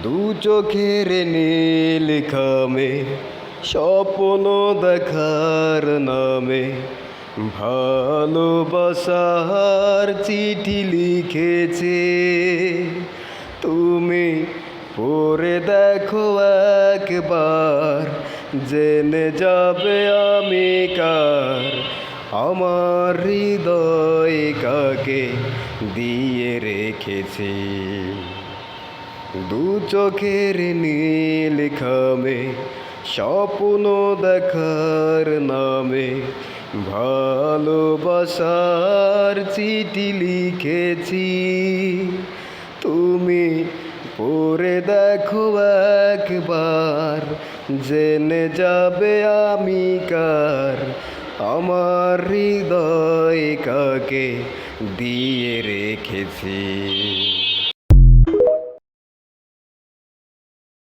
দু চোখের নীল খামে স্বপ্ন দেখার নামে ভালোবাসার চিঠি লিখেছে। তুমি পড়ে দেখো একবার, জেনে যাবে আমি কার। আমার হৃদয় কাকে দিয়ে রেখেছি। দু চোখের নীল খামে স্বপ্ন দেখার নামে ভালোবাসার চিঠি লিখেছি। তুমি পড়ে দেখো একবার, জেনে যাবে আমি কার। আমার হৃদয় কাকে দিয়ে রেখেছি।